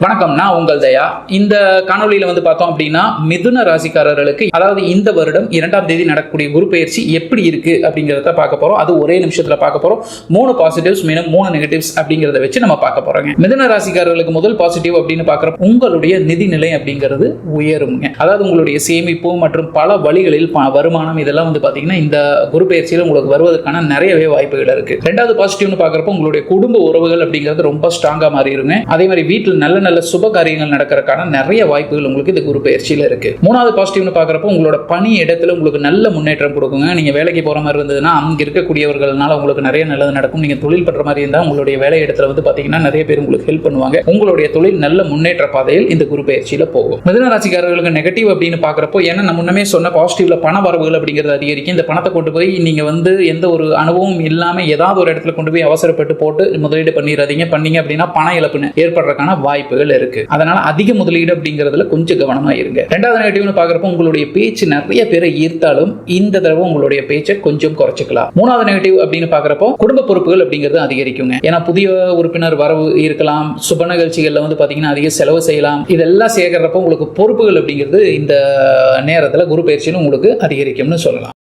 வணக்கம், நான் உங்கள் தயா. இந்த காணொலியில பார்த்தோம் அப்படின்னா மிதுன ராசிக்காரர்களுக்கு அதாவது இந்த வருடம் 2ஆம் தேதி நடக்கக்கூடிய குரு பெயர்ச்சி எப்படி இருக்கு அப்படிங்கிறத பார்க்க போறோம். அது ஒரே நிமிஷத்துல பார்க்க போறோம். 3 பாசிட்டிவ்ஸ் மீனும் 3 நெகட்டிவ்ஸ் அப்படிங்கிறத வச்சு நம்ம பார்க்க போறோங்க. மிதுன ராசிக்காரர்களுக்கு முதல் பாசிட்டிவ் அப்படின்னு பார்க்கறப்ப உங்களுடைய நிதி நிலை அப்படிங்கிறது உயருங்க. அதாவது உங்களுடைய சேமிப்பு மற்றும் பல வழிகளில் வருமானம் இதெல்லாம் பாத்தீங்கன்னா இந்த குரு பெயர்ச்சியில உங்களுக்கு வருவதற்கான நிறையவே வாய்ப்புகள் இருக்கு. ரெண்டாவது பாசிட்டிவ்னு பார்க்கறப்ப உங்களுடைய குடும்ப உறவுகள் அப்படிங்கிறது ரொம்ப ஸ்ட்ராங்கா மாறி இருங்க. அதே மாதிரி வீட்டில் நல்ல சுப காரியங்கள் நடக்கிறதுக்கான நிறைய வாய்ப்புகள் உங்களுக்கு இந்த குரு பெயர்ச்சியில இருக்கு. மூணாவது பாசிட்டிவ்னு பார்க்கறப்ப உங்களோட பணி இடத்துல உங்களுக்கு நல்ல முன்னேற்றம் கொடுக்குங்க. நீங்க வேலைக்கு போற மாதிரி இருந்ததுன்னா அங்க இருக்கக்கூடியவர்களால உங்களுக்கு நிறைய நல்லது நடக்கும். நீங்க தொழில் பண்ற மாதிரி இருந்தா உங்களுடைய வேலை இடத்துல பாத்தீங்கன்னா நிறைய பேர் உங்களுக்கு ஹெல்ப் பண்ணுவாங்க. உங்களுடைய தொழில் நல்ல முன்னேற்ற பாதையில் இந்த குரு பெயர்ச்சியில போகும். மிதுன ராசிக்காரர்களுக்கு நெகட்டிவ் அப்படின்னு பார்க்கறப்போ ஏன்னா நம்ம முன்னமே சொன்ன பாசிட்டிவ்ல பண வரவுகள் அப்படிங்கிறது அதிகரிக்கும். இந்த பணத்தை கொண்டு போய் நீங்க எந்த ஒரு அனுபவம் இல்லாம ஏதாவது ஒரு இடத்துல கொண்டு போய் அவசரப்பட்டு போட்டு முதலீடு பண்ணிடாதீங்க. பண்ணீங்க அப்படின்னா பண இழப்பு ஏற்படுறதுக்கான வாய்ப்புகள் இருக்கு. அதனால அதிக முதலீடு அப்படிங்கிறதுல கொஞ்சம் கவனமா இருங்க. ரெண்டாவது நெகட்டிவ்னு பார்க்கறப்ப உங்களுடைய பேச்சு நிறைய பேரை ஈர்த்தாலும் இந்த தடவை உங்களுடைய பேச்சை கொஞ்சம் குறைச்சிக்கலாம். மூணாவது நெகட்டிவ் அப்படின்னு பார்க்கறப்போ குடும்ப பொறுப்புகள் அப்படிங்கிறது அதிகரிக்குங்க. ஏன்னா புதிய உறுப்பினர் வரவு இருக்கலாம். சுப நிகழ்ச்சிகள்ல பாத்தீங்கன்னா அதிக செலவு செய்யலாம். இதெல்லாம் சேர்க்கிறப்ப உங்களுக்கு பொறுப்புகள் அப்படிங்கிறது இந்த நேரத்துல குரு பயிற்சியில உங்களுக்கு அதிகரிக்கும்னு சொல்லலாம்.